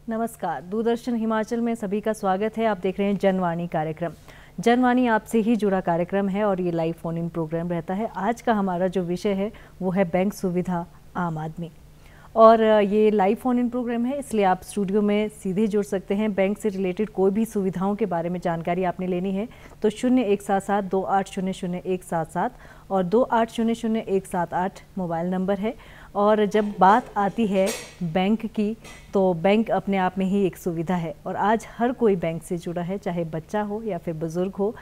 नमस्कार, दूरदर्शन हिमाचल में सभी का स्वागत है। आप देख रहे हैं जनवाणी कार्यक्रम। जनवाणी आपसे ही जुड़ा कार्यक्रम है और ये लाइव फोन इन प्रोग्राम रहता है। आज का हमारा जो विषय है वो है बैंक सुविधा आम आदमी, और ये लाइव फोन इन प्रोग्राम है, इसलिए आप स्टूडियो में सीधे जुड़ सकते हैं। बैंक से रिलेटेड कोई भी सुविधाओं के बारे में जानकारी आपने लेनी है तो 0177 2800 और 2800 मोबाइल नंबर है। और जब बात आती है बैंक की तो बैंक अपने आप में ही एक सुविधा है, और आज हर कोई बैंक से जुड़ा है, चाहे बच्चा हो या फिर बुज़ुर्ग हो,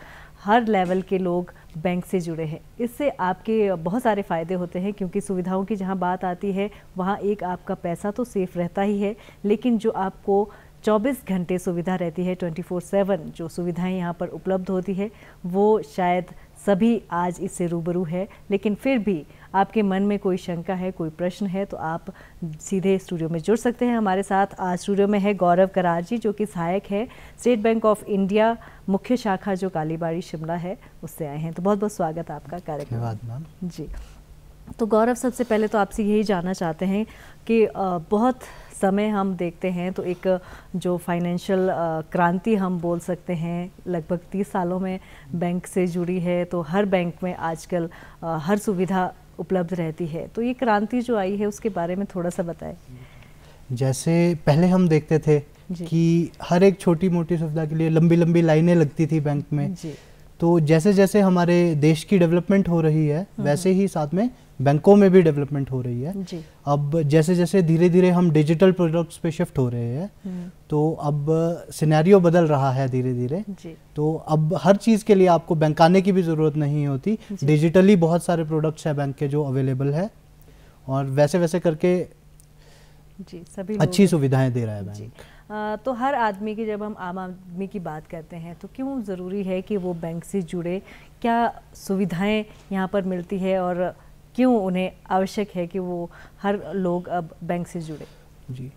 हर लेवल के लोग बैंक से जुड़े हैं। इससे आपके बहुत सारे फ़ायदे होते हैं, क्योंकि सुविधाओं की जहां बात आती है वहां एक आपका पैसा तो सेफ रहता ही है, लेकिन जो आपको 24 घंटे सुविधा रहती है, 24/7 जो सुविधाएं यहां पर उपलब्ध होती है, वो शायद सभी आज इससे रूबरू है। लेकिन फिर भी आपके मन में कोई शंका है, कोई प्रश्न है, तो आप सीधे स्टूडियो में जुड़ सकते हैं हमारे साथ। आज स्टूडियो में है गौरव करार जी, जो कि सहायक है स्टेट बैंक ऑफ इंडिया मुख्य शाखा जो कालीबाड़ी शिमला है, उससे आए हैं। तो बहुत बहुत स्वागत आपका कार्यक्रम। धन्यवाद मैम जी। तो गौरव, सबसे पहले तो आपसे यही जानना चाहते हैं कि बहुत समय हम देखते हैं तो एक जो फाइनेंशियल क्रांति हम बोल सकते हैं लगभग 30 सालों में बैंक से जुड़ी है, तो हर बैंक में आजकल हर सुविधा उपलब्ध रहती है। तो ये क्रांति जो आई है उसके बारे में थोड़ा सा बताएं। जैसे पहले हम देखते थे कि हर एक छोटी मोटी सुविधा के लिए लंबी लंबी लाइनें लगती थी बैंक में जी। तो जैसे जैसे हमारे देश की डेवलपमेंट हो रही है वैसे ही साथ में बैंकों में भी डेवलपमेंट हो रही है जी। अब जैसे जैसे धीरे धीरे हम डिजिटल प्रोडक्ट्स पे शिफ्ट हो रहे हैं तो अब सिनेरियो बदल रहा है धीरे धीरे। तो अब हर चीज़ के लिए आपको बैंक आने की भी ज़रूरत नहीं होती, डिजिटली बहुत सारे प्रोडक्ट्स हैं बैंक के जो अवेलेबल है, और वैसे वैसे करके जी सभी अच्छी सुविधाएं दे रहा है बैंक। तो हर आदमी की, जब हम आम आदमी की बात करते हैं तो क्यों ज़रूरी है कि वो बैंक से जुड़े? क्या सुविधाएं यहाँ पर मिलती है और क्यों उन्हें आवश्यक है कि वो हर लोग अब बैंक से जुड़े? जी,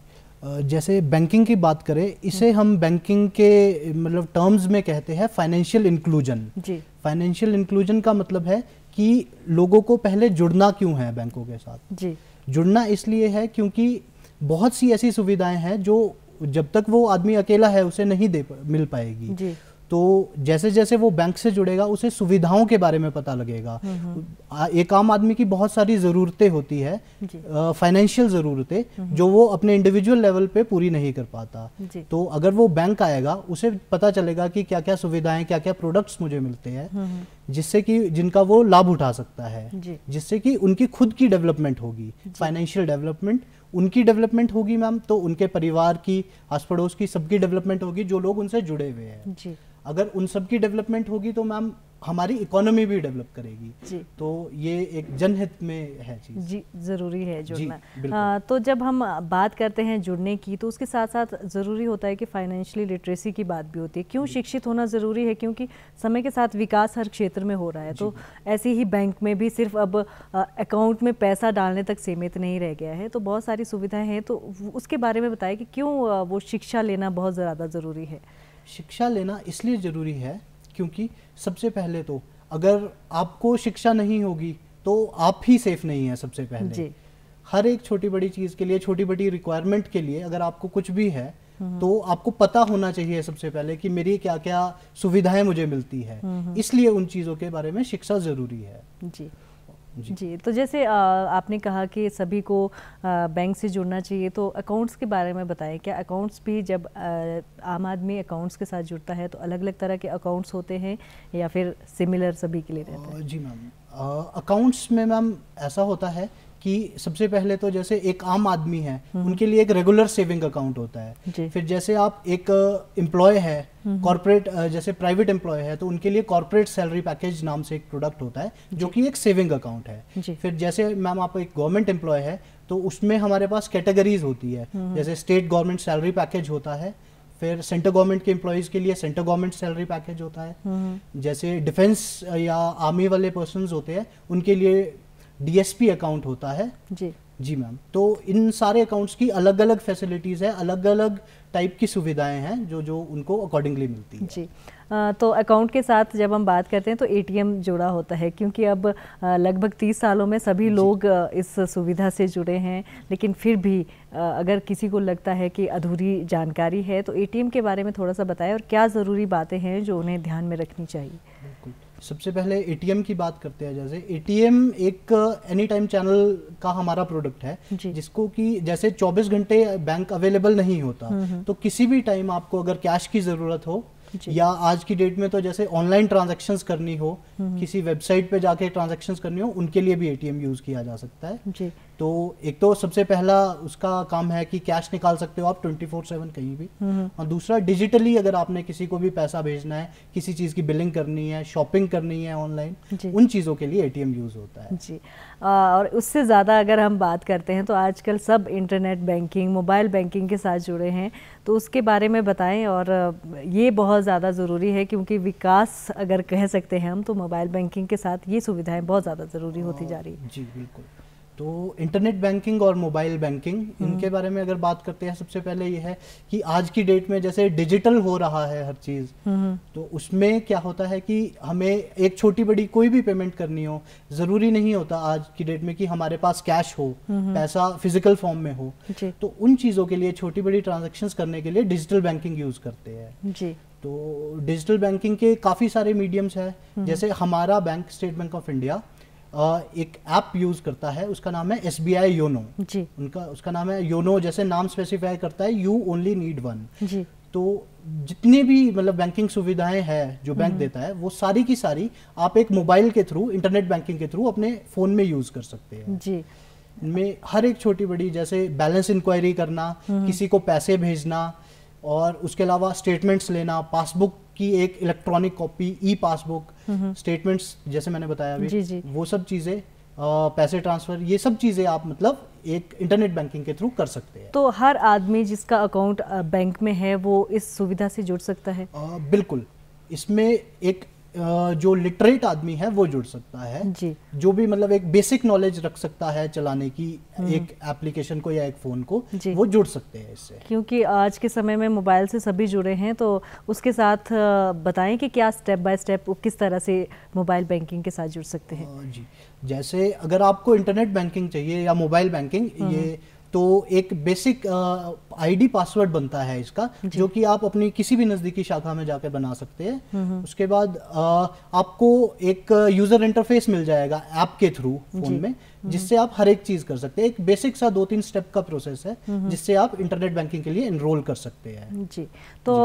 जैसे बैंकिंग की बात करें, इसे हम बैंकिंग के मतलब टर्म्स में कहते हैं फाइनेंशियल इंक्लूजन जी। फाइनेंशियल इंक्लूजन का मतलब है कि लोगों को पहले जुड़ना क्यों है बैंकों के साथ जी। जुड़ना इसलिए है क्योंकि बहुत सी ऐसी सुविधाएं हैं जो जब तक वो आदमी अकेला है उसे नहीं मिल पाएगी जी। तो जैसे जैसे वो बैंक से जुड़ेगा उसे सुविधाओं के बारे में पता लगेगा। एक आम आदमी की बहुत सारी ज़रूरतें होती है, फाइनेंशियल ज़रूरतें, जो वो अपने इंडिविजुअल लेवल पे पूरी नहीं कर पाता। तो अगर वो बैंक आएगा उसे पता चलेगा कि क्या क्या सुविधाएं, क्या क्या प्रोडक्ट्स मुझे मिलते हैं, जिससे कि जिनका वो लाभ उठा सकता है, जिससे कि उनकी खुद की डेवलपमेंट होगी, फाइनेंशियल डेवलपमेंट उनकी डेवलपमेंट होगी मैम, तो उनके परिवार की, आस पड़ोस की सबकी डेवलपमेंट होगी जो लोग उनसे जुड़े हुए हैं। अगर उन सब की डेवलपमेंट होगी तो मैम हमारी इकोनॉमी भी डेवलप करेगी जी। तो ये एक जनहित में है चीज़ जी, ज़रूरी है जुड़ना। तो जब हम बात करते हैं जुड़ने की, तो उसके साथ साथ ज़रूरी होता है कि फाइनेंशियली लिटरेसी की बात भी होती है। क्यों शिक्षित होना ज़रूरी है? क्योंकि समय के साथ विकास हर क्षेत्र में हो रहा है, तो ऐसे ही बैंक में भी सिर्फ अब अकाउंट में पैसा डालने तक सीमित नहीं रह गया है, तो बहुत सारी सुविधाएँ हैं। तो उसके बारे में बताएं कि क्यों वो शिक्षा लेना बहुत ज़्यादा ज़रूरी है? शिक्षा लेना इसलिए ज़रूरी है क्योंकि सबसे पहले तो अगर आपको शिक्षा नहीं होगी तो आप ही सेफ नहीं है। सबसे पहले जी। हर एक छोटी बड़ी चीज़ के लिए, छोटी बड़ी रिक्वायरमेंट के लिए अगर आपको कुछ भी है तो आपको पता होना चाहिए सबसे पहले कि मेरी क्या क्या सुविधाएं मुझे मिलती है। इसलिए उन चीज़ों के बारे में शिक्षा ज़रूरी है जी। जी, तो जैसे आपने कहा कि सभी को बैंक से जुड़ना चाहिए, तो अकाउंट्स के बारे में बताएं। क्या अकाउंट्स भी, जब आम आदमी अकाउंट्स के साथ जुड़ता है तो अलग अलग तरह के अकाउंट्स होते हैं या फिर सिमिलर सभी के लिए रहता है? जी मैम, अकाउंट्स में मैम ऐसा होता है कि सबसे पहले तो जैसे एक आम आदमी है उनके लिए एक रेगुलर सेविंग अकाउंट होता है। फिर जैसे आप एक एम्प्लॉय है, कॉर्पोरेट जैसे प्राइवेट एम्प्लॉय है, तो उनके लिए कॉर्पोरेट सैलरी पैकेज नाम से एक प्रोडक्ट होता है जो कि एक सेविंग अकाउंट है। फिर जैसे मैम आप एक गवर्नमेंट एम्प्लॉय है तो उसमें हमारे पास कैटेगरीज होती है, जैसे स्टेट गवर्नमेंट सैलरी पैकेज होता है, फिर सेंट्रल गवर्नमेंट के एम्प्लॉयज के लिए सेंट्रल गवर्नमेंट सैलरी पैकेज होता है, जैसे डिफेंस या आर्मी वाले पर्सन्स होते हैं उनके लिए डीएसपी अकाउंट होता है। जी मैम, तो इन सारे अकाउंट्स की अलग अलग फैसिलिटीज़ है, अलग अलग टाइप की सुविधाएं हैं जो उनको अकॉर्डिंगली मिलती है। जी, तो अकाउंट के साथ जब हम बात करते हैं तो एटीएम जुड़ा होता है, क्योंकि अब लगभग 30 सालों में सभी लोग इस सुविधा से जुड़े हैं, लेकिन फिर भी अगर किसी को लगता है कि अधूरी जानकारी है तो एटीएम के बारे में थोड़ा सा बताएं और क्या ज़रूरी बातें हैं जो उन्हें ध्यान में रखनी चाहिए। बिल्कुल, सबसे पहले एटीएम की बात करते हैं। जैसे एटीएम एक एनी टाइम चैनल का हमारा प्रोडक्ट है, जिसको कि जैसे 24 घंटे बैंक अवेलेबल नहीं होता, तो किसी भी टाइम आपको अगर कैश की ज़रूरत हो या आज की डेट में तो जैसे ऑनलाइन ट्रांजैक्शंस करनी हो, किसी वेबसाइट पे जाके ट्रांजैक्शंस करनी हो, उनके लिए भी एटीएम यूज़ किया जा सकता है। जी। तो एक तो सबसे पहला उसका काम है कि कैश निकाल सकते हो आप 24/7 कहीं भी, और दूसरा डिजिटली अगर आपने किसी को भी पैसा भेजना है, किसी चीज़ की बिलिंग करनी है, शॉपिंग करनी है ऑनलाइन, उन चीज़ों के लिए एटीएम यूज़ होता है। जी, और उससे ज़्यादा अगर हम बात करते हैं तो आजकल सब इंटरनेट बैंकिंग, मोबाइल बैंकिंग के साथ जुड़े हैं, तो उसके बारे में बताएं। और ये बहुत ज़्यादा ज़रूरी है क्योंकि विकास अगर कह सकते हैं हम, तो मोबाइल बैंकिंग के साथ ये सुविधाएं बहुत ज़्यादा ज़रूरी होती जा रही है। जी बिल्कुल, तो इंटरनेट बैंकिंग और मोबाइल बैंकिंग, इनके बारे में अगर बात करते हैं, सबसे पहले ये है कि आज की डेट में जैसे डिजिटल हो रहा है हर चीज़, तो उसमें क्या होता है कि हमें एक छोटी बड़ी कोई भी पेमेंट करनी हो, ज़रूरी नहीं होता आज की डेट में कि हमारे पास कैश हो, पैसा फिजिकल फॉर्म में हो, तो उन चीज़ों के लिए छोटी बड़ी ट्रांजेक्शन्स करने के लिए डिजिटल बैंकिंग यूज़ करते हैं। जी, तो डिजिटल बैंकिंग के काफ़ी सारे मीडियम्स हैं। जैसे हमारा bank state bank of India एक ऐप यूज करता है, उसका नाम है SBI योनो। जी, उसका नाम है योनो, जैसे नाम स्पेसिफाई करता है, यू ओनली नीड वन। जी, तो जितनी भी मतलब बैंकिंग सुविधाएं हैं जो बैंक देता है, वो सारी की सारी आप एक मोबाइल के थ्रू, इंटरनेट बैंकिंग के थ्रू अपने फोन में यूज कर सकते हैं। जी, में हर एक छोटी बड़ी, जैसे बैलेंस इंक्वायरी करना, किसी को पैसे भेजना, और उसके अलावा स्टेटमेंट्स लेना, पासबुक की एक इलेक्ट्रॉनिक कॉपी, ई पासबुक, स्टेटमेंट्स जैसे मैंने बताया अभी, वो सब चीज़ें, पैसे ट्रांसफर, ये सब चीज़ें आप मतलब एक इंटरनेट बैंकिंग के थ्रू कर सकते हैं। तो हर आदमी जिसका अकाउंट बैंक में है वो इस सुविधा से जुड़ सकता है? बिल्कुल, इसमें एक जो लिटरेट आदमी है वो जुड़ सकता है। जी, जो भी मतलब एक बेसिक नॉलेज रख सकता है चलाने की एक एप्लीकेशन को या एक फ़ोन को, वो जुड़ सकते हैं इससे। क्योंकि आज के समय में मोबाइल से सभी जुड़े हैं, तो उसके साथ बताएं कि क्या स्टेप बाय स्टेप किस तरह से मोबाइल बैंकिंग के साथ जुड़ सकते हैं। जी, जैसे अगर आपको इंटरनेट बैंकिंग चाहिए या मोबाइल बैंकिंग, ये तो एक बेसिक आईडी पासवर्ड बनता है इसका, जो कि आप अपनी किसी भी नज़दीकी शाखा में जाकर बना सकते हैं। उसके बाद आपको एक यूज़र इंटरफेस मिल जाएगा ऐप के थ्रू फोन में, जिससे आप हर एक चीज़ कर सकते हैं। एक बेसिक सा 2-3 स्टेप का प्रोसेस है, जिससे आप इंटरनेट बैंकिंग के लिए एनरोल कर सकते हैं। जी, तो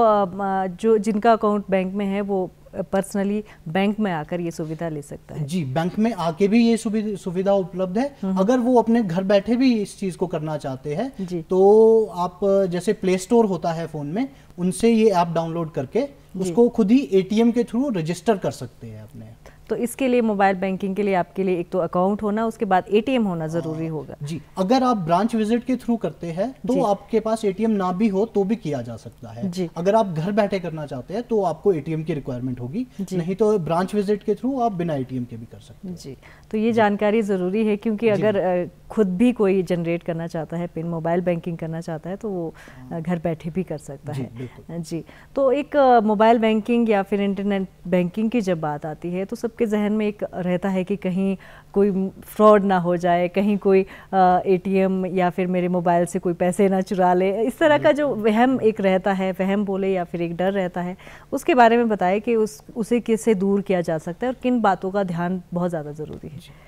जो जिनका अकाउंट बैंक में है वो पर्सनली बैंक में आकर ये सुविधा ले सकता है? जी, बैंक में आके भी ये सुविधा उपलब्ध है। अगर वो अपने घर बैठे भी इस चीज को करना चाहते हैं, तो आप जैसे प्ले स्टोर होता है फोन में, उनसे ये ऐप डाउनलोड करके उसको खुद ही एटीएम के थ्रू रजिस्टर कर सकते हैं अपने। तो इसके लिए मोबाइल बैंकिंग के लिए आपके लिए एक तो अकाउंट होना, उसके बाद एटीएम होना जरूरी होगा। जी, अगर आप ब्रांच विजिट के थ्रू करते हैं तो आपके पास एटीएम ना भी हो तो भी किया जा सकता है। जी, अगर आप घर बैठे करना चाहते हैं तो आपको एटीएम की रिक्वायरमेंट होगी, नहीं तो ब्रांच विजिट के थ्रू आप बिना एटीएम के भी कर सकते हैं। जी, तो ये जानकारी जरूरी है, क्योंकि अगर खुद भी कोई जनरेट करना चाहता है पिन, मोबाइल बैंकिंग करना चाहता है, तो वो घर बैठे भी कर सकता है। जी, तो एक मोबाइल बैंकिंग या फिर इंटरनेट बैंकिंग की जब बात आती है तो सबके जहन में एक रहता है कि कहीं कोई फ्रॉड ना हो जाए, कहीं कोई एटीएम या फिर मेरे मोबाइल से कोई पैसे ना चुरा ले, इस तरह का जो वहम एक रहता है, वहम बोले या फिर एक डर रहता है, उसके बारे में बताएं कि उसे कैसे दूर किया जा सकता है और किन बातों का ध्यान बहुत ज़्यादा ज़रूरी है।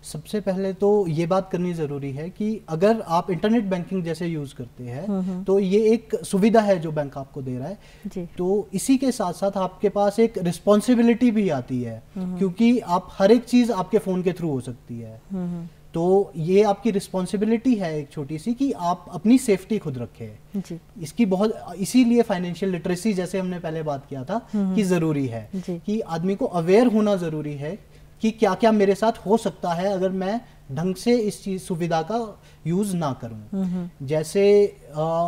सबसे पहले तो ये बात करनी ज़रूरी है कि अगर आप इंटरनेट बैंकिंग जैसे यूज़ करते हैं तो ये एक सुविधा है जो बैंक आपको दे रहा है। जी, तो इसी के साथ साथ आपके पास एक रिस्पॉन्सिबिलिटी भी आती है, क्योंकि आप हर एक चीज़ आपके फ़ोन के थ्रू हो सकती है। तो ये आपकी रिस्पॉन्सिबिलिटी है एक छोटी सी, कि आप अपनी सेफ्टी खुद रखें। जी, इसकी बहुत, इसीलिए फाइनेंशियल लिटरेसी जैसे हमने पहले बात किया था कि ज़रूरी है कि आदमी को अवेयर होना ज़रूरी है कि क्या क्या मेरे साथ हो सकता है अगर मैं ढंग से इस चीज सुविधा का यूज ना करूं। जैसे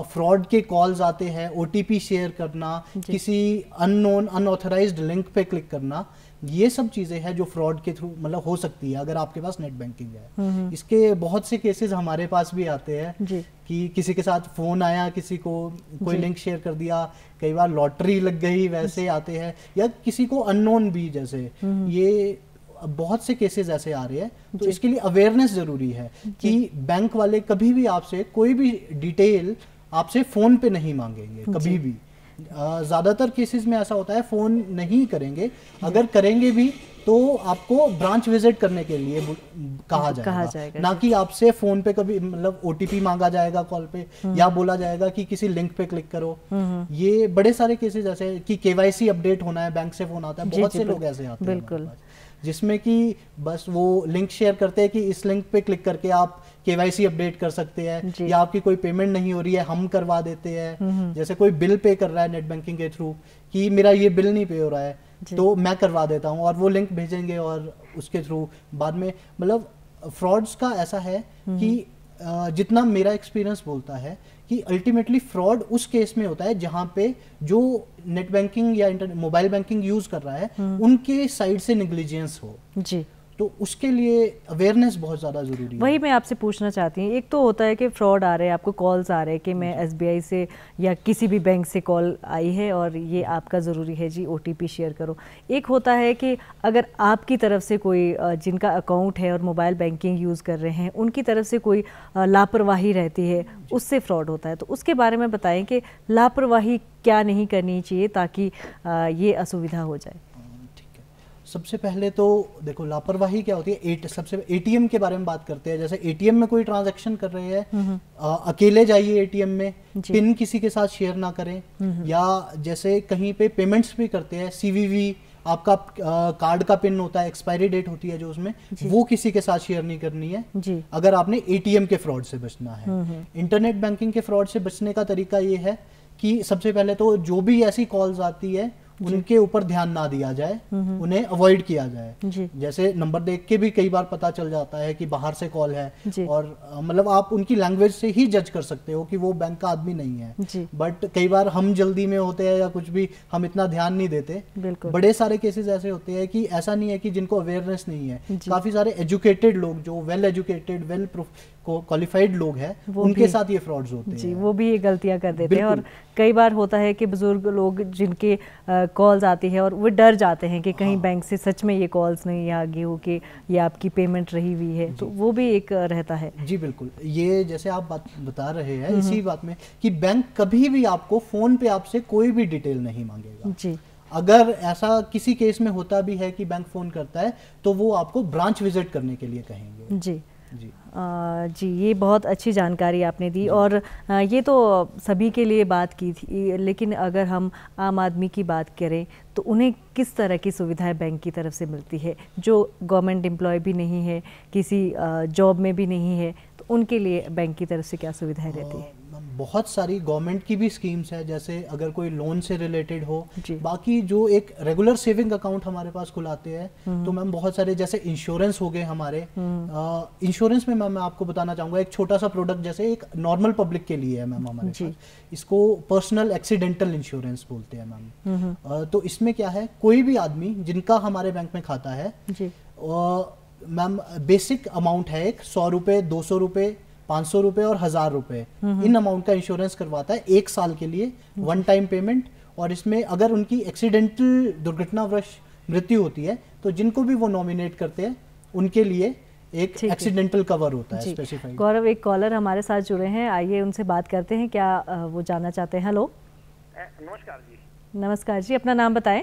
फ्रॉड के कॉल्स आते हैं, ओटीपी शेयर करना, किसी अननोन अनऑथराइज्ड लिंक पे क्लिक करना, ये सब चीजें हैं जो फ्रॉड के थ्रू मतलब हो सकती है अगर आपके पास नेट बैंकिंग है। इसके बहुत से केसेस हमारे पास भी आते हैं कि किसी के साथ फोन आया, किसी को कोई लिंक शेयर कर दिया, कई बार लॉटरी लग गई, वैसे आते हैं, या किसी को अननोन भी, जैसे ये बहुत से केसेस ऐसे आ रहे हैं। तो इसके लिए अवेयरनेस जरूरी है कि बैंक वाले कभी भी आपसे कोई भी डिटेल आपसे फोन पे नहीं मांगेंगे कभी भी। ज्यादातर केसेस में ऐसा होता है फोन नहीं करेंगे, अगर करेंगे भी तो आपको ब्रांच विजिट करने के लिए कहा जाएगा, ना कि आपसे फोन पे कभी मतलब ओटीपी मांगा जाएगा कॉल पे, या बोला जाएगा कि किसी लिंक पे क्लिक करो। ये बड़े सारे केसेस ऐसे कि केवाईसी अपडेट होना है, बैंक से फोन आता है, बहुत से लोग ऐसे आते हैं जिसमें कि बस वो लिंक शेयर करते हैं कि इस लिंक पे क्लिक करके आप केवाईसी अपडेट कर सकते हैं, या आपकी कोई पेमेंट नहीं हो रही है हम करवा देते हैं। जैसे कोई बिल पे कर रहा है नेट बैंकिंग के थ्रू कि मेरा ये बिल नहीं पे हो रहा है तो मैं करवा देता हूँ, और वो लिंक भेजेंगे और उसके थ्रू बाद में मतलब फ्रॉड्स का ऐसा है कि जितना मेरा एक्सपीरियंस बोलता है कि अल्टीमेटली फ्रॉड उस केस में होता है जहां पे जो नेट बैंकिंग या मोबाइल बैंकिंग यूज कर रहा है उनके साइड से नेग्लिजेंस हो जी, तो उसके लिए अवेयरनेस बहुत ज़्यादा ज़रूरी है। वही मैं आपसे पूछना चाहती हूँ, एक तो होता है कि फ्रॉड आ रहे हैं, आपको कॉल्स आ रहे हैं कि मैं एसबीआई से या किसी भी बैंक से कॉल आई है और ये आपका ज़रूरी है जी ओटीपी शेयर करो। एक होता है कि अगर आपकी तरफ से कोई जिनका अकाउंट है और मोबाइल बैंकिंग यूज़ कर रहे हैं उनकी तरफ से कोई लापरवाही रहती है, उससे फ्रॉड होता है। तो उसके बारे में बताएं कि लापरवाही क्या नहीं करनी चाहिए ताकि ये असुविधा हो जाए। सबसे पहले तो देखो लापरवाही क्या होती है, सबसे एटीएम के बारे में बात करते हैं। जैसे एटीएम में कोई ट्रांजैक्शन कर रहे हैं, अकेले जाइए एटीएम में, पिन किसी के साथ शेयर ना करें, या जैसे कहीं पे पेमेंट्स भी करते हैं, सीवीवी आपका कार्ड का पिन होता है, एक्सपायरी डेट होती है जो उसमें, वो किसी के साथ शेयर नहीं करनी है जी। अगर आपने एटीएम के फ्रॉड से बचना है। इंटरनेट बैंकिंग के फ्रॉड से बचने का तरीका ये है कि सबसे पहले तो जो भी ऐसी कॉल्स आती है उनके ऊपर ध्यान ना दिया जाए, उन्हें अवॉइड किया जाए। जैसे नंबर देख के भी कई बार पता चल जाता है कि बाहर से कॉल है, और मतलब आप उनकी लैंग्वेज से ही जज कर सकते हो कि वो बैंक का आदमी नहीं है। बट कई बार हम जल्दी में होते हैं या कुछ भी, हम इतना ध्यान नहीं देते। बड़े सारे केसेस ऐसे होते हैं कि ऐसा नहीं है कि जिनको अवेयरनेस नहीं है, काफी सारे एजुकेटेड लोग जो वेल एजुकेटेड वेल क्वालिफाइड लोग हैं उनके साथ ये फ्रॉड्स होते हैं, वो भी ये गलतियां कर देते हैं। और कई बार होता है कि बुजुर्ग लोग जिनके कॉल्स आती है और वो डर जाते हैं कि कहीं बैंक से सच में ये कॉल्स नहीं आगे हो कि ये आपकी पेमेंट रही हुई है, तो वो भी एक रहता है। जी बिल्कुल, ये जैसे आप बात बता रहे हैं इसी बात में कि बैंक कभी भी आपको फोन पे आपसे कोई भी डिटेल नहीं मांगेगा जी। अगर ऐसा किसी केस में होता भी है कि बैंक फोन करता है तो वो आपको ब्रांच विजिट करने के लिए कहेंगे जी। जी ये बहुत अच्छी जानकारी आपने दी, और ये तो सभी के लिए बात की थी, लेकिन अगर हम आम आदमी की बात करें तो उन्हें किस तरह की सुविधाएं बैंक की तरफ से मिलती है, जो गवर्नमेंट एम्प्लॉय भी नहीं है, किसी जॉब में भी नहीं है, तो उनके लिए बैंक की तरफ से क्या सुविधाएं रहती है? बहुत सारी गवर्नमेंट की भी स्कीम्स है, जैसे अगर कोई लोन से रिलेटेड हो, बाकी जो एक रेगुलर सेविंग अकाउंट हमारे पास खुलाते हैं तो मैम बहुत सारे, जैसे इंश्योरेंस हो गए हमारे। इंश्योरेंस में मैम मैं आपको बताना चाहूंगा एक छोटा सा प्रोडक्ट, जैसे एक नॉर्मल पब्लिक के लिए है मैम हमारे पास, इसको पर्सनल एक्सीडेंटल इंश्योरेंस बोलते हैं मैम। तो इसमें क्या है, कोई भी आदमी जिनका हमारे बैंक में खाता है, मैम बेसिक अमाउंट है एक 100 रुपए, 200 रुपए, 500 रुपए और 1000 रुपए, इन अमाउंट का इंश्योरेंस करवाता है 1 साल के लिए, वन टाइम पेमेंट। और इसमें अगर उनकी एक्सीडेंटल दुर्घटनावश मृत्यु होती है तो जिनको भी वो नॉमिनेट करते हैं उनके लिए एक एक्सीडेंटल कवर होता है स्पेसिफाइड। गौरव, एक कॉलर हमारे साथ जुड़े हैं, आइए उनसे बात करते हैं, क्या वो जानना चाहते हैं। हेलो, नमस्कार जी। नमस्कार जी, अपना नाम बताएं।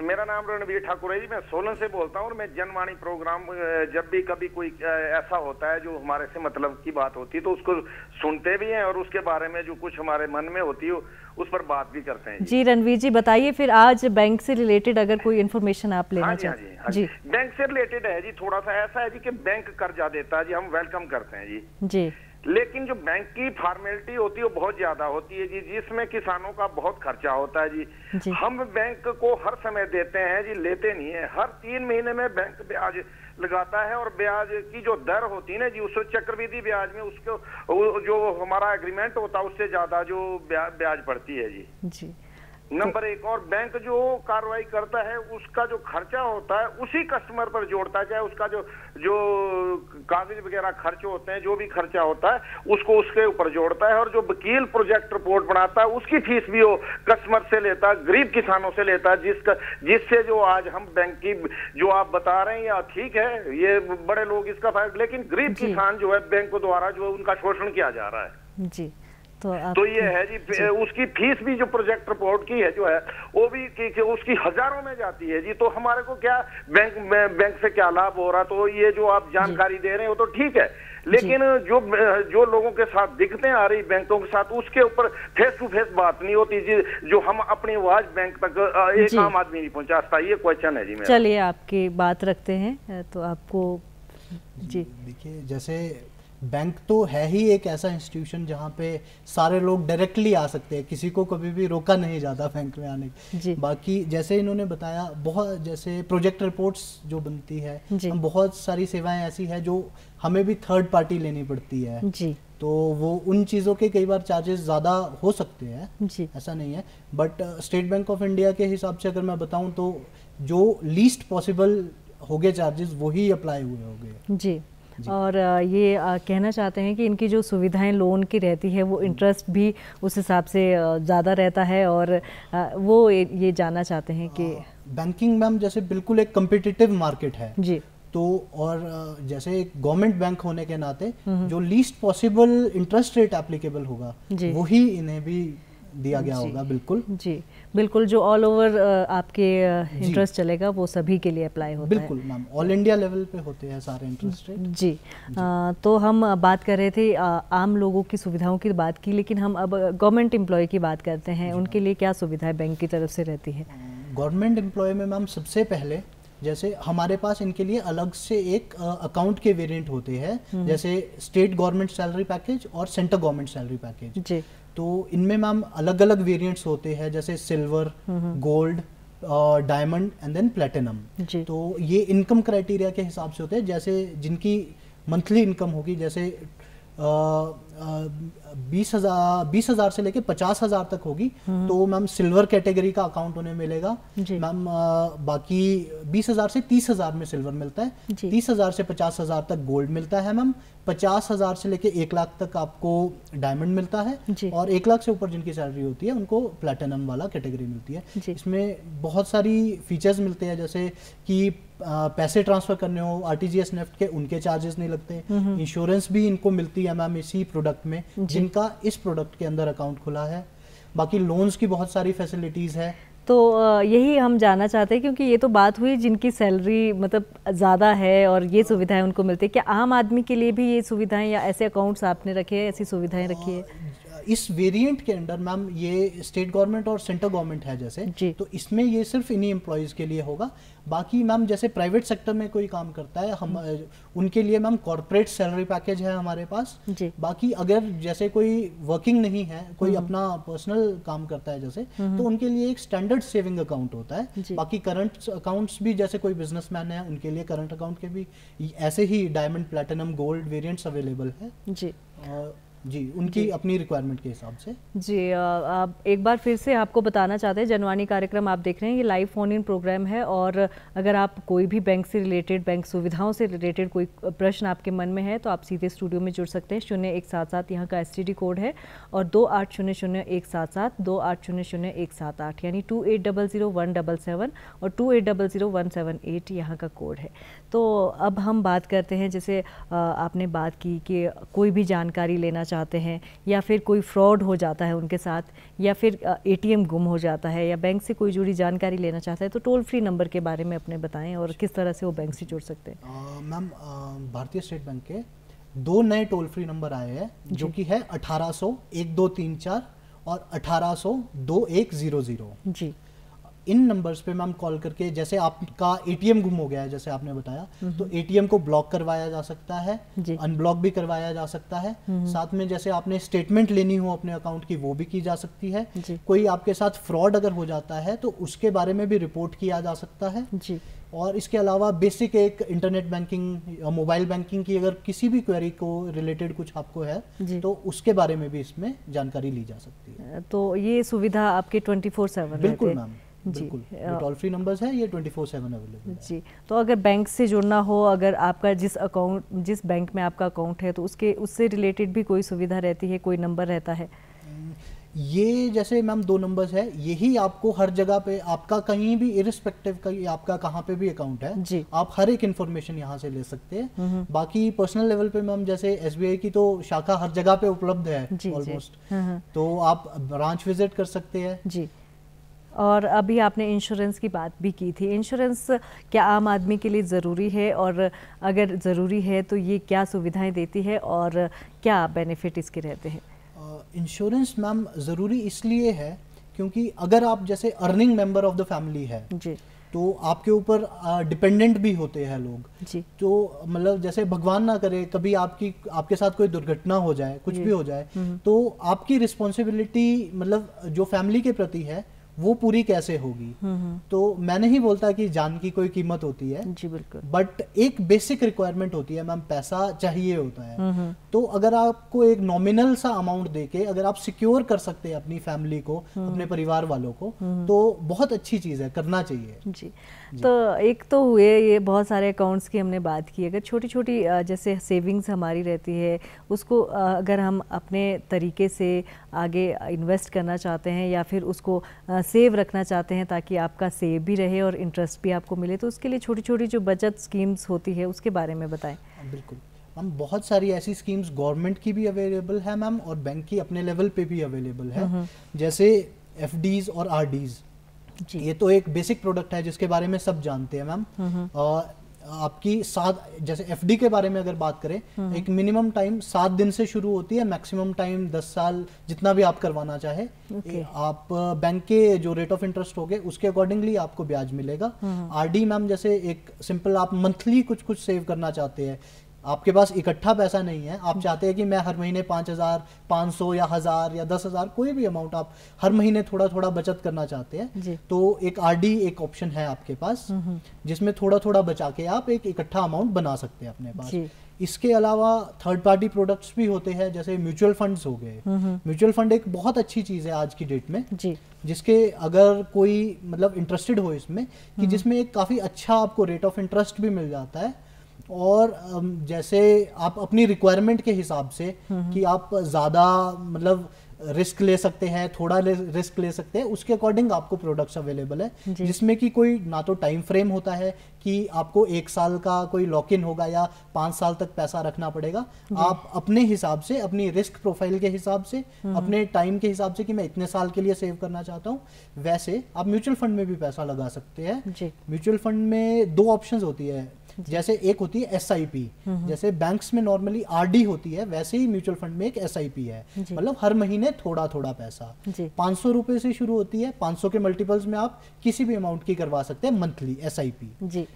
मेरा नाम रणवीर ठाकुर है जी, मैं सोलन से बोलता हूँ, और मैं जनवाणी प्रोग्राम जब भी कभी कोई ऐसा होता है जो हमारे से मतलब की बात होती है तो उसको सुनते भी हैं, और उसके बारे में जो कुछ हमारे मन में होती है उस पर बात भी करते हैं। जी रणवीर जी बताइए, फिर आज बैंक से रिलेटेड अगर कोई इन्फॉर्मेशन आप लेना चाहते हैं। जी बैंक से रिलेटेड है जी, थोड़ा सा ऐसा है जी कि बैंक कर्जा देता है जी, हम वेलकम करते हैं जी, लेकिन जो बैंक की फॉर्मेलिटी होती है वो बहुत ज्यादा होती है जी, जिसमें किसानों का बहुत खर्चा होता है जी। हम बैंक को हर समय देते हैं जी, लेते नहीं है। हर 3 महीने में बैंक ब्याज लगाता है, और ब्याज की जो दर होती है ना जी, उस चक्रवृद्धि ब्याज में उसको जो हमारा एग्रीमेंट होता है उससे ज्यादा जो ब्याज पड़ती है जी। नंबर एक, और बैंक जो कार्रवाई करता है उसका जो खर्चा होता है उसी कस्टमर पर जोड़ता है, चाहे उसका जो जो कागज वगैरह खर्च होते हैं, जो भी खर्चा होता है उसको उसके ऊपर जोड़ता है, और जो वकील प्रोजेक्ट रिपोर्ट बनाता है उसकी फीस भी वो कस्टमर से लेता है, गरीब किसानों से लेता है, जिससे जो आज हम बैंक की जो आप बता रहे हैं या ठीक है, ये बड़े लोग इसका फायदा, लेकिन गरीब किसान जो है बैंकों द्वारा जो उनका शोषण किया जा रहा है जी। तो ये है जी, उसकी फीस भी जो प्रोजेक्ट रिपोर्ट की है जो है वो भी कि उसकी हजारों में जाती है जी। तो हमारे को क्या बैंक से क्या लाभ हो रहा, तो ये जो आप जानकारी दे रहे हैं वो तो ठीक है, लेकिन जो लोगों के साथ दिक्कतें आ रही बैंकों के साथ, उसके ऊपर फेस टू फेस बात नहीं होती जी, जो हम अपनी आवाज बैंक तक एक आम आदमी नहीं पहुंचाता। ये क्वेश्चन है जी मेरा। चलिए आपकी बात रखते हैं, तो आपको जी देखिए, जैसे बैंक तो है ही एक ऐसा इंस्टीट्यूशन जहाँ पे सारे लोग डायरेक्टली आ सकते हैं, किसी को कभी भी रोका नहीं जाता बैंक में आने। बाकी जैसे इन्होंने बताया, बहुत जैसे प्रोजेक्ट रिपोर्ट्स जो बनती है, हम बहुत सारी सेवाएं ऐसी है जो हमें भी थर्ड पार्टी लेनी पड़ती है जी। तो वो उन चीज़ों के कई बार चार्जेस ज़्यादा हो सकते हैं जी, ऐसा नहीं है, but state bank of India के हिसाब से अगर मैं बताऊँ तो जो लीस्ट पॉसिबल हो गए चार्जेस वही अप्लाई हुए होंगे जी। और ये कहना चाहते हैं कि इनकी जो सुविधाएं लोन की रहती है वो इंटरेस्ट भी उस हिसाब से ज़्यादा रहता है, और वो ये जानना चाहते हैं कि बैंकिंग मैम जैसे बिल्कुल एक कम्पिटिटिव मार्केट है जी, तो और जैसे एक गवर्नमेंट बैंक होने के नाते जो least possible interest rate applicable होगा वही इन्हें भी दिया गया होगा। बिल्कुल जी, बिल्कुल, जो ऑल ओवर आपके इंटरेस्ट चलेगा वो सभी के लिए अप्लाई होता है। बिल्कुल मैम, ऑल इंडिया लेवल पे होते हैं सारे इंटरेस्ट रेट जी। तो हम बात कर रहे थे आम लोगों की सुविधाओं की बात की, लेकिन हम अब गवर्नमेंट एम्प्लॉय की बात करते हैं, उनके लिए क्या सुविधाएं बैंक की तरफ से रहती है? गवर्नमेंट एम्प्लॉय में मैम सबसे पहले जैसे हमारे पास इनके लिए अलग से एक अकाउंट के वेरिएंट होते हैं, जैसे स्टेट गवर्नमेंट सैलरी पैकेज और सेंटर गवर्नमेंट सैलरी पैकेज जी। तो इनमें मैम अलग अलग वेरिएंट्स होते हैं, जैसे silver, gold, diamond and then platinum. तो ये इनकम क्राइटेरिया के हिसाब से होते हैं, जैसे जिनकी मंथली इनकम होगी जैसे 20,000 से लेके 50,000 तक होगी तो मैम सिल्वर कैटेगरी का अकाउंट उन्हें मिलेगा मैम। बाकी 20,000 से 30,000 में सिल्वर मिलता है, 30,000 से 50,000 तक गोल्ड मिलता है मैम, 50,000 से लेके 1 लाख तक आपको डायमंड मिलता है, और 1 लाख से ऊपर जिनकी सैलरी होती है उनको प्लैटिनम वाला कैटेगरी मिलती है। इसमें बहुत सारी फीचर्स मिलते हैं, जैसे कि पैसे ट्रांसफर करने हो आरटीजीएस नेफ्ट के, उनके चार्जेस नहीं लगते, इंश्योरेंस भी इनको मिलती है मैम इसी प्रोडक्ट में जिनका इस प्रोडक्ट के अंदर अकाउंट खुला है। बाकी लोन्स की बहुत सारी फैसिलिटीज है। तो यही हम जानना चाहते हैं, क्योंकि ये तो बात हुई जिनकी सैलरी मतलब ज़्यादा है और ये सुविधाएं उनको मिलती है, क्या आम आदमी के लिए भी ये सुविधाएं या ऐसे अकाउंट्स आपने रखे हैं, ऐसी सुविधाएं रखी है? इस वेरिएंट के अंडर मैम ये स्टेट गवर्नमेंट और सेंटर गवर्नमेंट है जैसे, तो इसमें ये सिर्फ इन्हीं एम्प्लॉयज़ के लिए होगा। बाकी मैम जैसे प्राइवेट सेक्टर में कोई काम करता है हम उनके लिए मैम कॉर्पोरेट सैलरी पैकेज है हमारे पास। बाकी अगर जैसे कोई वर्किंग नहीं है, कोई अपना पर्सनल काम करता है जैसे, तो उनके लिए एक स्टैंडर्ड सेविंग अकाउंट होता है। बाकी करंट अकाउंट्स भी जैसे कोई बिजनेसमैन है उनके लिए करंट अकाउंट के भी ऐसे ही diamond, platinum, gold variants available है जी। जी, उनकी अपनी रिक्वायरमेंट के हिसाब से जी। एक बार फिर से आपको बताना चाहते हैं, जनवाणी कार्यक्रम आप देख रहे हैं, ये लाइव फोन इन प्रोग्राम है, और अगर आप कोई भी बैंक से रिलेटेड, बैंक सुविधाओं से रिलेटेड कोई प्रश्न आपके मन में है तो आप सीधे स्टूडियो में जुड़ सकते हैं। 0177 यहाँ का STD कोड है, और 2800-177 2800-178 यानी 2800-177 और 2800-178 यहाँ का कोड है। तो अब हम बात करते हैं, जैसे आपने बात की कि कोई भी जानकारी लेना चाहते हैं या फिर कोई फ्रॉड हो जाता है उनके साथ, या फिर ATM गुम हो जाता है, या बैंक से कोई जुड़ी जानकारी लेना चाहता है, तो टोल फ्री नंबर के बारे में अपने बताएं और किस तरह से वो बैंक से जुड़ सकते हैं। मैम भारतीय स्टेट बैंक के 2 नए टोल फ्री नंबर आए हैं, जो कि है 1800-1234 और 1800-2100 जी। इन नंबर्स पे मैम कॉल करके, जैसे आपका एटीएम गुम हो गया है जैसे आपने बताया, तो एटीएम को ब्लॉक करवाया जा सकता है, अनब्लॉक भी करवाया जा सकता है। साथ में जैसे आपने स्टेटमेंट लेनी हो अपने अकाउंट की, वो भी की जा सकती है। कोई आपके साथ फ्रॉड अगर हो जाता है तो उसके बारे में भी रिपोर्ट किया जा सकता है जी। और इसके अलावा बेसिक एक इंटरनेट बैंकिंग, मोबाइल बैंकिंग की अगर किसी भी क्वेरी को रिलेटेड कुछ आपको है तो उसके बारे में भी इसमें जानकारी ली जा सकती है। तो ये सुविधा आपके 24/7 बिल्कुल मैम, बिल्कुल, टोल फ्री नंबर्स है, ये 24/7 अवेलेबल है जी। तो अगर बैंक से जुड़ना हो, अगर आपका जिस बैंक में आपका अकाउंट है तो उससे रिलेटेड भी कोई सुविधा रहती है, कोई नंबर रहता है? ये जैसे मैम 2 नंबर्स है, यही आपको हर जगह पे, आपका कहीं भी इरिस्पेक्टिव का आपका कहाँ पे भी अकाउंट है जी, आप हर एक इन्फॉर्मेशन यहाँ से ले सकते हैं। बाकी पर्सनल लेवल पे मैम जैसे एसबीआई की तो शाखा हर जगह पे उपलब्ध है ऑलमोस्ट, तो आप ब्रांच विजिट कर सकते हैं जी। और अभी आपने इंश्योरेंस की बात भी की थी, इंश्योरेंस क्या आम आदमी के लिए ज़रूरी है, और अगर ज़रूरी है तो ये क्या सुविधाएं देती है और क्या बेनिफिट इसके रहते हैं? इंश्योरेंस मैम ज़रूरी इसलिए है क्योंकि अगर आप जैसे earning member of the family है जी, तो आपके ऊपर डिपेंडेंट भी होते हैं लोग जी। तो मतलब जैसे भगवान ना करे कभी आपके साथ कोई दुर्घटना हो जाए, कुछ भी हो जाए, तो आपकी रिस्पॉन्सिबिलिटी मतलब जो फैमिली के प्रति है वो पूरी कैसे होगी। तो मैं नहीं बोलता कि जान की कोई कीमत होती है जी, बिल्कुल, बट एक बेसिक रिक्वायरमेंट होती है मैम, पैसा चाहिए होता है। तो अगर आपको एक नॉमिनल सा अमाउंट देके अगर आप सिक्योर कर सकते हैं अपनी फैमिली को, अपने परिवार वालों को, तो बहुत अच्छी चीज है, करना चाहिए जी। तो एक तो हुए ये बहुत सारे अकाउंट्स की हमने बात की, अगर छोटी छोटी जैसे सेविंग्स हमारी रहती है, उसको अगर हम अपने तरीके से आगे इन्वेस्ट करना चाहते हैं या फिर उसको सेव रखना चाहते हैं ताकि आपका सेव भी रहे और इंटरेस्ट भी आपको मिले, तो उसके लिए छोटी छोटी जो बचत स्कीम्स होती है उसके बारे में बताएं। बिल्कुल मैम, बहुत सारी ऐसी स्कीम्स गवर्नमेंट की भी अवेलेबल है मैम, और बैंक की अपने लेवल पे भी अवेलेबल है। जैसे एफडीज और आरडीज, ये तो एक बेसिक प्रोडक्ट है जिसके बारे में सब जानते हैं मैम। आपकी जैसे एफडी के बारे में अगर बात करें, एक मिनिमम टाइम 7 दिन से शुरू होती है, मैक्सिमम टाइम 10 साल, जितना भी आप करवाना चाहे। आप बैंक के जो रेट ऑफ इंटरेस्ट होगे उसके अकॉर्डिंगली आपको ब्याज मिलेगा। आरडी मैम जैसे एक सिंपल आप मंथली कुछ सेव करना चाहते हैं, आपके पास इकट्ठा पैसा नहीं है, आप चाहते हैं कि मैं हर महीने 5,000, 500 या 1000 या 10,000 कोई भी अमाउंट आप हर महीने थोड़ा थोड़ा बचत करना चाहते हैं, तो एक आरडी एक ऑप्शन है आपके पास, जिसमें थोड़ा थोड़ा बचा के आप एक इकट्ठा अमाउंट बना सकते हैं अपने पास। इसके अलावा थर्ड पार्टी प्रोडक्ट्स भी होते हैं, जैसे म्यूचुअल फंड्स हो गए। म्यूचुअल फंड एक बहुत अच्छी चीज है आज की डेट में जी, जिसके अगर कोई मतलब इंटरेस्टेड हो इसमें, कि जिसमें एक काफी अच्छा आपको रेट ऑफ इंटरेस्ट भी मिल जाता है, और जैसे आप अपनी रिक्वायरमेंट के हिसाब से कि आप ज़्यादा मतलब रिस्क ले सकते हैं, थोड़ा रिस्क ले सकते हैं, उसके अकॉर्डिंग आपको प्रोडक्ट्स अवेलेबल है, जिसमें कि कोई ना तो टाइम फ्रेम होता है कि आपको 1 साल का कोई लॉक इन होगा या 5 साल तक पैसा रखना पड़ेगा। आप अपने हिसाब से, अपनी रिस्क प्रोफाइल के हिसाब से, अपने टाइम के हिसाब से कि मैं इतने साल के लिए सेव करना चाहता हूँ, वैसे आप म्यूचुअल फंड में भी पैसा लगा सकते हैं। म्यूचुअल फंड में 2 ऑप्शंस होती है, जैसे एक होती है SIP, जैसे बैंक्स में नॉर्मली RD होती है, वैसे ही म्यूचुअल फंड में एक SIP है, मतलब हर महीने थोड़ा थोड़ा पैसा 500 रुपए से शुरू होती है, 500 के मल्टीपल्स में आप किसी भी अमाउंट की करवा सकते हैं मंथली SIP जी।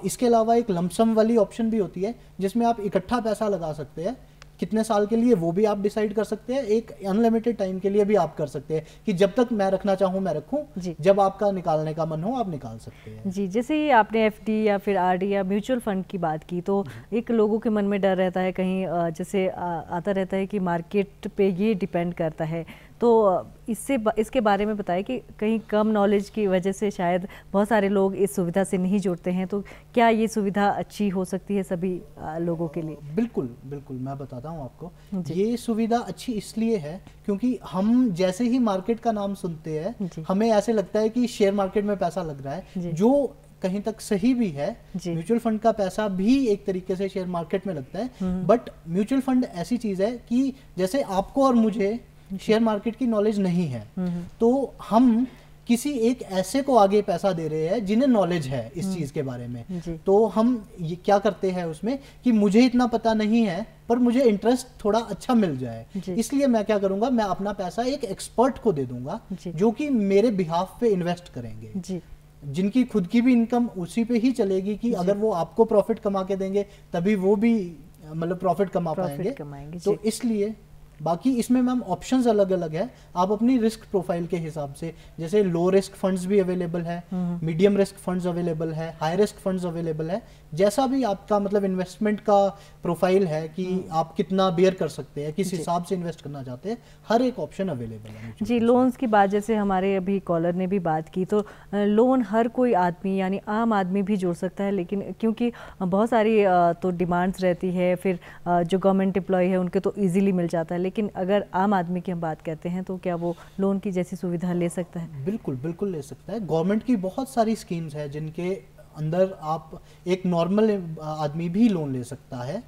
इसके अलावा एक लमसम वाली ऑप्शन भी होती है, जिसमें आप इकट्ठा पैसा लगा सकते हैं, कितने साल के लिए वो भी आप डिसाइड कर सकते हैं, एक अनलिमिटेड टाइम के लिए भी आप कर सकते हैं कि जब तक मैं रखना चाहूँ मैं रखूँ, जब आपका निकालने का मन हो आप निकाल सकते हैं जी। जैसे ही आपने FD या फिर RD या म्यूचुअल फंड की बात की, तो एक लोगों के मन में डर रहता है, कहीं जैसे आता रहता है कि मार्केट पे ये डिपेंड करता है, तो इसके बारे में बताएं कि कहीं कम नॉलेज की वजह से शायद बहुत सारे लोग इस सुविधा से नहीं जुड़ते हैं, तो क्या ये सुविधा अच्छी हो सकती है सभी लोगों के लिए? बिल्कुल बिल्कुल, मैं बताता हूँ आपको। ये सुविधा अच्छी इसलिए है क्योंकि हम जैसे ही मार्केट का नाम सुनते हैं, हमें ऐसे लगता है कि शेयर मार्केट में पैसा लग रहा है, जो कहीं तक सही भी है। म्यूचुअल फंड का पैसा भी एक तरीके से शेयर मार्केट में लगता है, बट म्यूचुअल फंड ऐसी चीज है कि जैसे आपको और मुझे शेयर मार्केट की नॉलेज नहीं है, तो हम किसी एक ऐसे को आगे पैसा दे रहे हैं जिन्हें नॉलेज है इस चीज के बारे में। तो हम ये क्या करते हैं उसमें कि मुझे इतना पता नहीं है पर मुझे इंटरेस्ट थोड़ा अच्छा मिल जाए, इसलिए मैं क्या करूंगा, मैं अपना पैसा एक एक्सपर्ट को दे दूंगा जो कि मेरे बिहाफ पे इन्वेस्ट करेंगे, जिनकी खुद की भी इनकम उसी पे ही चलेगी कि अगर वो आपको प्रॉफिट कमा के देंगे तभी वो भी मतलब प्रॉफिट कमा पाएंगे। तो इसलिए बाकी इसमें मैम ऑप्शंस अलग अलग है, आप अपनी रिस्क प्रोफाइल के हिसाब से, जैसे लो रिस्क फंड्स भी अवेलेबल है, मीडियम रिस्क फंड्स अवेलेबल है, हाई रिस्क फंड्स अवेलेबल है, जैसा भी आपका मतलब इन्वेस्टमेंट का प्रोफाइल है कि आप कितना बेयर कर सकते हैं, किस हिसाब से इन्वेस्ट करना चाहते हैं, हर एक ऑप्शन अवेलेबल है जी। लोन्स की बात जैसे हमारे अभी कॉलर ने भी बात की, तो लोन हर कोई आदमी यानी आम आदमी भी जोड़ सकता है, लेकिन क्योंकि बहुत सारी तो डिमांड्स रहती है, फिर जो गवर्नमेंट एम्प्लॉय है उनके तो ईजिली मिल जाता है, लेकिन अगर आम आदमी की हम बात करते हैं तो क्या वो लोन की जैसी सुविधा ले सकता है? बिल्कुल बिल्कुल ले सकता है। गवर्नमेंट की बहुत सारी स्कीम्स है जिनके अंदर आप एक नॉर्मल आदमी भी लोन ले सकता है।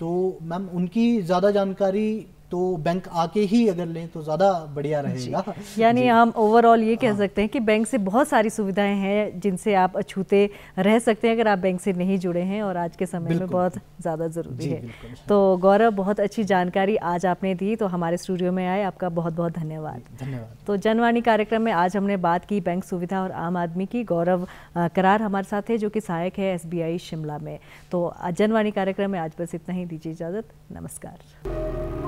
तो मैम उनकी ज़्यादा जानकारी तो बैंक आके ही अगर लें तो ज़्यादा बढ़िया रहेगा। यानी हम ओवरऑल ये कह सकते हैं कि बैंक से बहुत सारी सुविधाएं हैं जिनसे आप अछूते रह सकते हैं अगर आप बैंक से नहीं जुड़े हैं, और आज के समय में बहुत ज़्यादा ज़रूरी है। तो गौरव, बहुत अच्छी जानकारी आज आपने दी, तो हमारे स्टूडियो में आए, आपका बहुत बहुत धन्यवाद। धन्यवाद। तो जनवाणी कार्यक्रम में आज हमने बात की बैंक सुविधा और आम आदमी की। गौरव करार हमारे साथ है जो कि सहायक है SBI शिमला में। तो जनवाणी कार्यक्रम में आज बस इतना ही, दीजिए इजाज़त, नमस्कार।